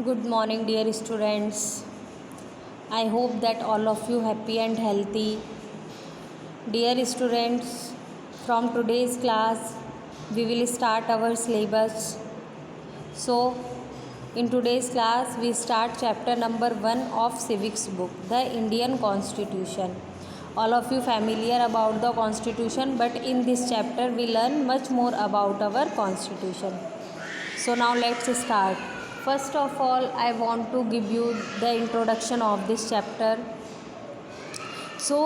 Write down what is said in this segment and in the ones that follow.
Good morning, dear students. I hope that all of you happy and healthy. Dear students, from today's class, we will start our syllabus. So, in today's class, we start chapter number 1 of civics book, the Indian Constitution. All of you familiar about the Constitution, but in this chapter, we learn much more about our Constitution. So now let's start. First of all, I want to give you the introduction of this chapter. So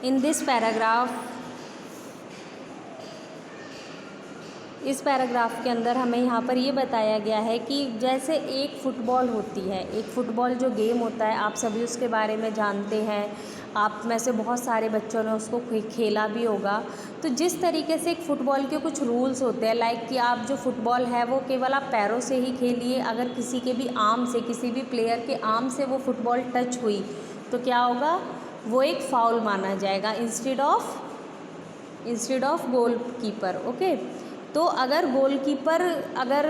in this paragraph, इस paragraph के अंदर हमें यहाँ पर ये बताया गया है कि जैसे एक फ़ुटबॉल होती है, एक फ़ुटबॉल जो गेम होता है, आप सभी उसके बारे में जानते हैं, आप में से बहुत सारे बच्चों ने उसको खेला भी होगा। तो जिस तरीके से एक फ़ुटबॉल के कुछ रूल्स होते हैं, लाइक कि आप जो फ़ुटबॉल है वो केवल आप पैरों से ही खेलिए, अगर किसी के भी आर्म से, किसी भी प्लेयर के आर्म से वो फ़ुटबॉल टच हुई तो क्या होगा, वो एक फाउल माना जाएगा instead of goal keeper. Okay, तो अगर गोलकीपर अगर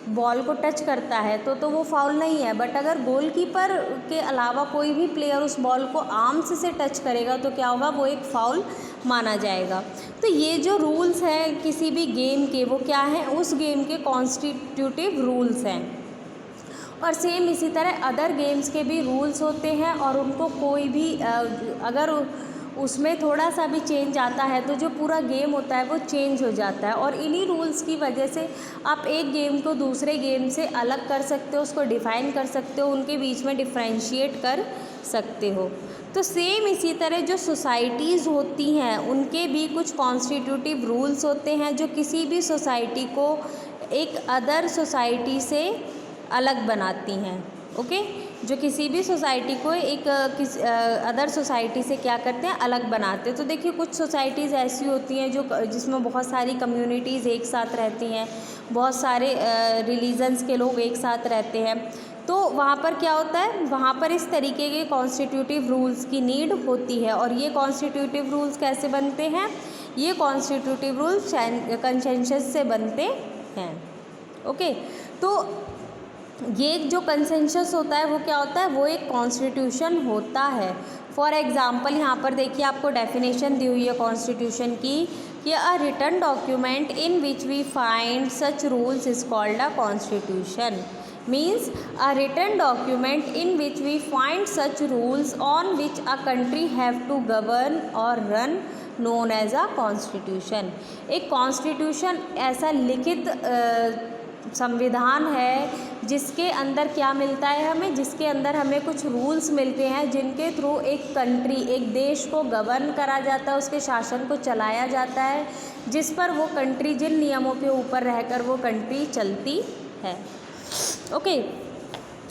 बॉल को टच करता है तो वो फाउल नहीं है, बट अगर गोलकीपर के अलावा कोई भी प्लेयर उस बॉल को आर्म्स से टच करेगा तो क्या होगा, वो एक फाउल माना जाएगा। तो ये जो रूल्स हैं किसी भी गेम के, वो क्या हैं, उस गेम के कॉन्स्टिट्यूटिव रूल्स हैं। और सेम इसी तरह अदर गेम्स के भी रूल्स होते हैं, और उनको कोई भी अगर उसमें थोड़ा सा भी चेंज आता है तो जो पूरा गेम होता है वो चेंज हो जाता है। और इन्हीं रूल्स की वजह से आप एक गेम को दूसरे गेम से अलग कर सकते हो, उसको डिफ़ाइन कर सकते हो, उनके बीच में डिफ्रेंशिएट कर सकते हो। तो सेम इसी तरह जो सोसाइटीज़ होती हैं उनके भी कुछ कॉन्स्टिट्यूटिव रूल्स होते हैं जो किसी भी सोसाइटी को एक अदर सोसाइटी से अलग बनाती हैं। ओके, जो किसी भी सोसाइटी को एक अदर सोसाइटी से क्या करते हैं, अलग बनाते हैं। तो देखिए, कुछ सोसाइटीज़ ऐसी होती हैं जो जिसमें बहुत सारी कम्युनिटीज़ एक साथ रहती हैं, बहुत सारे रिलीजन्स के लोग एक साथ रहते हैं। तो वहाँ पर क्या होता है, वहाँ पर इस तरीके के कॉन्स्टिट्यूटिव रूल्स की नीड होती है। और ये कॉन्स्टिट्यूटिव रूल्स कैसे बनते हैं, ये कॉन्स्टिट्यूटिव रूल्स कंसेंसस से बनते हैं। ओके, तो ये जो कंसेंसस होता है वो क्या होता है, वो एक कॉन्स्टिट्यूशन होता है। फॉर एग्ज़ाम्पल यहाँ पर देखिए, आपको डेफिनेशन दी हुई है कॉन्स्टिट्यूशन की कि a written document in which we find such rules is called a constitution. Means a written document in which we find such rules on which a country have to govern और run known as a constitution. एक constitution ऐसा लिखित संविधान है जिसके अंदर क्या मिलता है हमें, जिसके अंदर हमें कुछ रूल्स मिलते हैं जिनके थ्रू एक कंट्री, एक देश को गवर्न करा जाता है, उसके शासन को चलाया जाता है, जिस पर वो कंट्री, जिन नियमों के ऊपर रहकर वो कंट्री चलती है। ओके,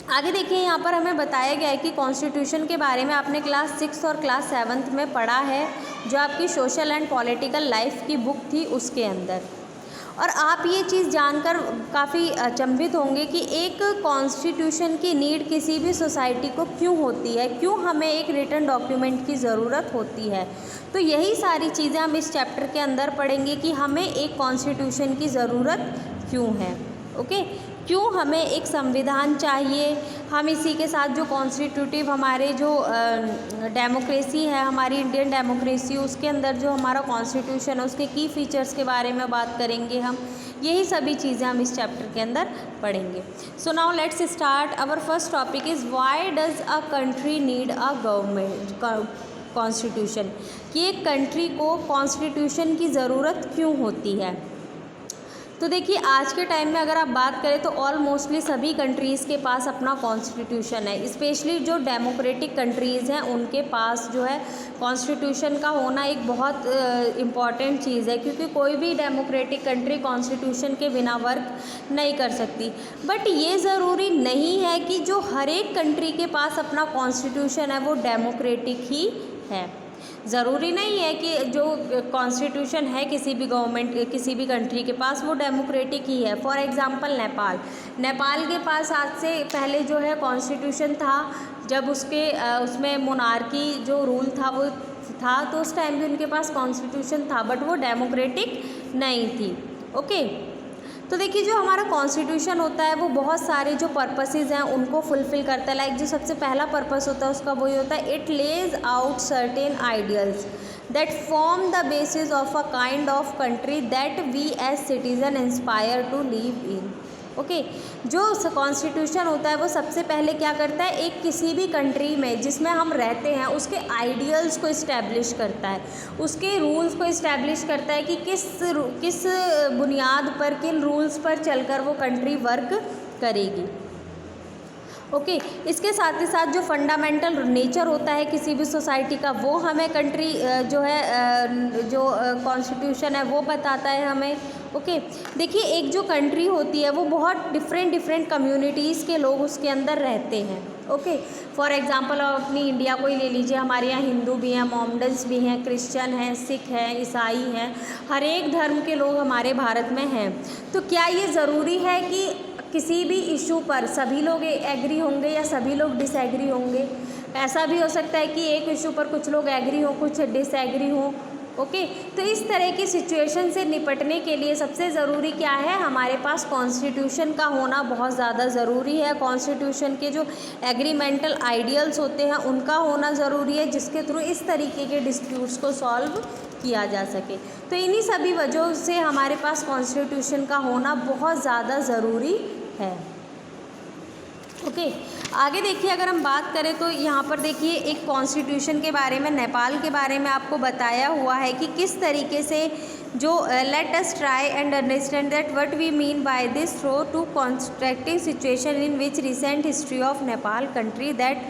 आगे देखिए, यहाँ पर हमें बताया गया है कि कॉन्स्टिट्यूशन के बारे में आपने क्लास 6 और क्लास 7 में पढ़ा है, जो आपकी सोशल एंड पॉलिटिकल लाइफ की बुक थी उसके अंदर। और आप ये चीज़ जानकर काफ़ी अचंभित होंगे कि एक कॉन्स्टिट्यूशन की नीड किसी भी सोसाइटी को क्यों होती है, क्यों हमें एक रिटन डॉक्यूमेंट की ज़रूरत होती है। तो यही सारी चीज़ें हम इस चैप्टर के अंदर पढ़ेंगे कि हमें एक कॉन्स्टिट्यूशन की ज़रूरत क्यों है। ओके, क्यों हमें एक संविधान चाहिए। हम इसी के साथ जो कॉन्स्टिट्यूटिव हमारे जो डेमोक्रेसी है, हमारी इंडियन डेमोक्रेसी, उसके अंदर जो हमारा कॉन्स्टिट्यूशन है उसके की फीचर्स के बारे में बात करेंगे हम। यही सभी चीज़ें हम इस चैप्टर के अंदर पढ़ेंगे। So now let's start. Our first topic is why does a country need a government constitution, कि एक कंट्री को कॉन्स्टिट्यूशन की ज़रूरत क्यों होती है। तो देखिए, आज के टाइम में अगर आप बात करें तो ऑलमोस्टली सभी कंट्रीज़ के पास अपना कॉन्स्टिट्यूशन है। स्पेशली जो डेमोक्रेटिक कंट्रीज़ हैं उनके पास जो है कॉन्स्टिट्यूशन का होना एक बहुत इम्पॉर्टेंट चीज़ है, क्योंकि कोई भी डेमोक्रेटिक कंट्री कॉन्स्टिट्यूशन के बिना वर्क नहीं कर सकती। बट ये ज़रूरी नहीं है कि जो हर एक कंट्री के पास अपना कॉन्स्टिट्यूशन है वो डेमोक्रेटिक ही है। ज़रूरी नहीं है कि जो कॉन्स्टिट्यूशन है किसी भी गवर्नमेंट, किसी भी कंट्री के पास, वो डेमोक्रेटिक ही है। फॉर एग्ज़ाम्पल नेपाल के पास आज से पहले जो है कॉन्स्टिट्यूशन था, जब उसमें मोनार्की जो रूल था वो था, तो उस टाइम भी उनके पास कॉन्स्टिट्यूशन था, बट वो डेमोक्रेटिक नहीं थी। ओके, तो देखिए जो हमारा कॉन्स्टिट्यूशन होता है वो बहुत सारे जो पर्पसेस हैं उनको फुलफ़िल करता है। लाइक जो सबसे पहला पर्पस होता है उसका वही होता है, it lays out certain ideals that form the basis of a kind of country that we as citizen inspire to live in. Okay, जो कॉन्स्टिट्यूशन होता है वो सबसे पहले क्या करता है, एक किसी भी कंट्री में जिसमें हम रहते हैं उसके आइडियल्स को इस्टेब्लिश करता है, उसके रूल्स को इस्टेब्लिश करता है कि किस बुनियाद पर, किन रूल्स पर चलकर वो कंट्री वर्क करेगी। ओके, इसके साथ ही साथ जो फंडामेंटल नेचर होता है किसी भी सोसाइटी का वो हमें कंट्री जो है जो कॉन्स्टिट्यूशन है वो बताता है हमें। ओके, देखिए एक जो कंट्री होती है वो बहुत डिफरेंट कम्युनिटीज़ के लोग उसके अंदर रहते हैं। ओके, फॉर एग्जांपल आप अपनी इंडिया को ही ले लीजिए, हमारे यहाँ हिंदू भी हैं, मोमडन्स भी हैं, क्रिश्चियन हैं, सिख हैं, ईसाई हैं, हर एक धर्म के लोग हमारे भारत में हैं। तो क्या ये ज़रूरी है कि किसी भी इशू पर सभी लोग एग्री होंगे या सभी लोग डिसएग्री होंगे? ऐसा भी हो सकता है कि एक इशू पर कुछ लोग एग्री हों, कुछ डिसएग्री हों। ओके, तो इस तरह की सिचुएशन से निपटने के लिए सबसे ज़रूरी क्या है, हमारे पास कॉन्स्टिट्यूशन का होना बहुत ज़्यादा ज़रूरी है। कॉन्स्टिट्यूशन के जो एग्रीमेंटल आइडियल्स होते हैं उनका होना ज़रूरी है, जिसके थ्रू इस तरीके के डिस्प्यूट्स को सॉल्व किया जा सके। तो इन्हीं सभी वजहों से हमारे पास कॉन्स्टिट्यूशन का होना बहुत ज़्यादा ज़रूरी है। ओके, आगे देखिए अगर हम बात करें तो यहाँ पर देखिए एक कॉन्स्टिट्यूशन के बारे में, नेपाल के बारे में आपको बताया हुआ है कि किस तरीके से जो let us try and understand that what we mean by this through to constructing situation in which recent history of Nepal country that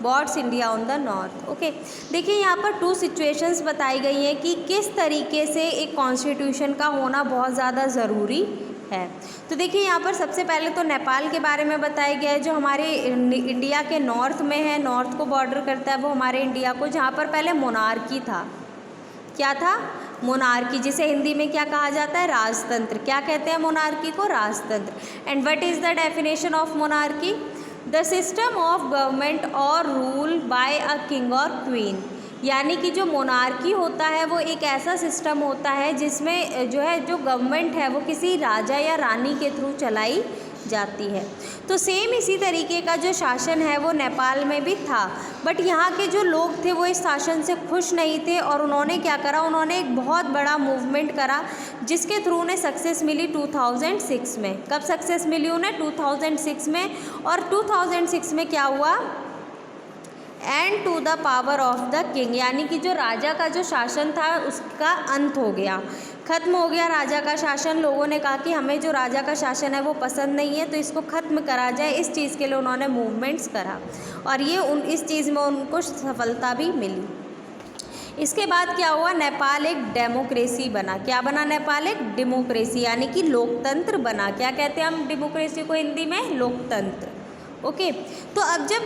borders India on the north. Okay, देखिए यहाँ पर 2 सिचुएशंस बताई गई हैं कि किस तरीके से एक कॉन्स्टिट्यूशन का होना बहुत ज़्यादा ज़रूरी है। तो देखिए यहाँ पर सबसे पहले तो नेपाल के बारे में बताया गया है, जो हमारे इंडिया के नॉर्थ में है, नॉर्थ को बॉर्डर करता है वो हमारे इंडिया को, जहाँ पर पहले मोनार्की था। क्या था? मोनार्की, जिसे हिंदी में क्या कहा जाता है, राजतंत्र। क्या कहते हैं मोनार्की को? राजतंत्र। And what is the definition of monarchy? The system of government और रूल बाय अ किंग और क्वीन। यानी कि जो मोनार्की होता है वो एक ऐसा सिस्टम होता है जिसमें जो है जो गवर्नमेंट है वो किसी राजा या रानी के थ्रू चलाई जाती है। तो सेम इसी तरीके का जो शासन है वो नेपाल में भी था, बट यहाँ के जो लोग थे वो इस शासन से खुश नहीं थे और उन्होंने क्या करा, उन्होंने एक बहुत बड़ा मूवमेंट करा जिसके थ्रू उन्हें सक्सेस मिली 2006 में। कब सक्सेस मिली उन्हें? 2006 में। और 2006 में क्या हुआ? End to the power of the king, यानी कि जो राजा का जो शासन था उसका अंत हो गया, ख़त्म हो गया राजा का शासन। लोगों ने कहा कि हमें जो राजा का शासन है वो पसंद नहीं है, तो इसको ख़त्म करा जाए। इस चीज़ के लिए उन्होंने मूवमेंट्स करा और ये इस चीज़ में उनको सफलता भी मिली। इसके बाद क्या हुआ? नेपाल एक डेमोक्रेसी बना। क्या बना? नेपाल एक डेमोक्रेसी यानी कि लोकतंत्र बना। क्या कहते हैं हम डेमोक्रेसी को हिंदी में? लोकतंत्र। ओके, तो अब जब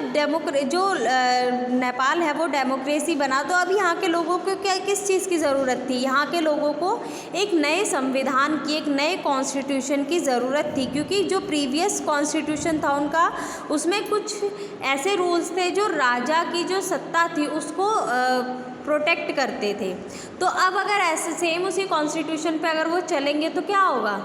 नेपाल है वो डेमोक्रेसी बना, तो अब यहाँ के लोगों को किस चीज़ की ज़रूरत थी? यहाँ के लोगों को एक नए संविधान की, एक नए कॉन्स्टिट्यूशन की ज़रूरत थी, क्योंकि जो प्रीवियस कॉन्स्टिट्यूशन था उनका, उसमें कुछ ऐसे रूल्स थे जो राजा की जो सत्ता थी उसको प्रोटेक्ट करते थे। तो अब अगर ऐसे सेम उसी कॉन्स्टिट्यूशन पे अगर वो चलेंगे तो क्या होगा?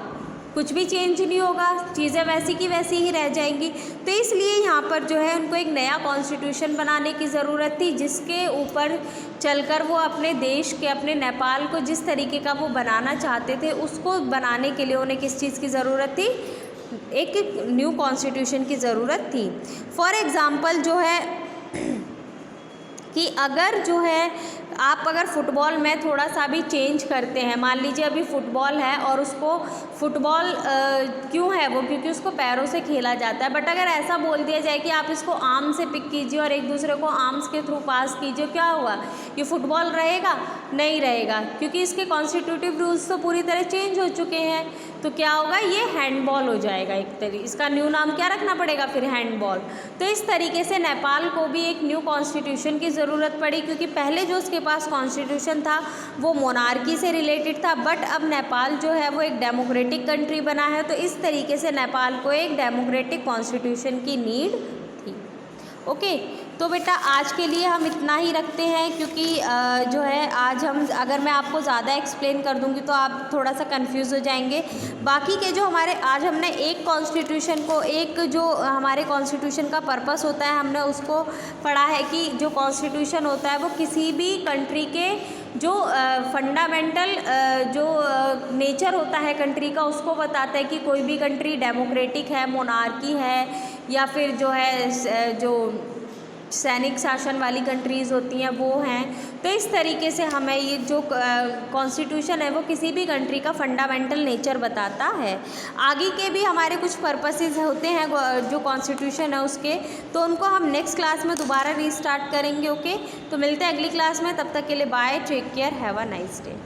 कुछ भी चेंज नहीं होगा, चीज़ें वैसी की वैसी ही रह जाएंगी। तो इसलिए यहाँ पर जो है उनको एक नया कॉन्स्टिट्यूशन बनाने की ज़रूरत थी, जिसके ऊपर चलकर वो अपने देश के, अपने नेपाल को जिस तरीके का वो बनाना चाहते थे उसको बनाने के लिए उन्हें किस चीज़ की ज़रूरत थी? एक न्यू कॉन्स्टिट्यूशन की ज़रूरत थी। फॉर एग्ज़ाम्पल जो है कि अगर जो है आप अगर फुटबॉल में थोड़ा सा भी चेंज करते हैं, मान लीजिए अभी फुटबॉल है और उसको फुटबॉल क्यों है वो? क्योंकि उसको पैरों से खेला जाता है, बट अगर ऐसा बोल दिया जाए कि आप इसको आर्म से पिक कीजिए और एक दूसरे को आर्म्स के थ्रू पास कीजिए, क्या हुआ? ये फुटबॉल रहेगा? नहीं रहेगा, क्योंकि इसके कॉन्स्टिट्यूटिव रूल्स तो पूरी तरह चेंज हो चुके हैं। तो क्या होगा? ये हैंडबॉल हो जाएगा एक तरीके, इसका न्यू नाम क्या रखना पड़ेगा फिर? हैंडबॉल। तो इस तरीके से नेपाल को भी एक न्यू कॉन्स्टिट्यूशन की ज़रूरत पड़ी, क्योंकि पहले जो उसके पास कॉन्स्टिट्यूशन था वो मोनार्की से रिलेटेड था, बट अब नेपाल जो है वो एक डेमोक्रेटिक कंट्री बना है। तो इस तरीके से नेपाल को एक डेमोक्रेटिक कॉन्स्टिट्यूशन की नीड थी। ओके, तो बेटा आज के लिए हम इतना ही रखते हैं, क्योंकि जो है आज हम, अगर मैं आपको ज़्यादा एक्सप्लेन कर दूँगी तो आप थोड़ा सा कंफ्यूज हो जाएंगे। बाकी के जो हमारे आज हमने एक कॉन्स्टिट्यूशन को, एक जो हमारे कॉन्स्टिट्यूशन का पर्पस होता है, हमने उसको पढ़ा है कि जो कॉन्स्टिट्यूशन होता है वो किसी भी कंट्री के जो फंडामेंटल जो नेचर होता है कंट्री का, उसको बताता है कि कोई भी कंट्री डेमोक्रेटिक है, मोनार्की है, या फिर जो है जो सैनिक शासन वाली कंट्रीज़ होती हैं वो हैं। तो इस तरीके से हमें ये जो कॉन्स्टिट्यूशन है वो किसी भी कंट्री का फंडामेंटल नेचर बताता है। आगे के भी हमारे कुछ पर्पसेस होते हैं जो कॉन्स्टिट्यूशन है उसके, तो उनको हम नेक्स्ट क्लास में दोबारा रीस्टार्ट करेंगे। ओके, तो मिलते हैं अगली क्लास में, तब तक के लिए bye, take care, have a nice day.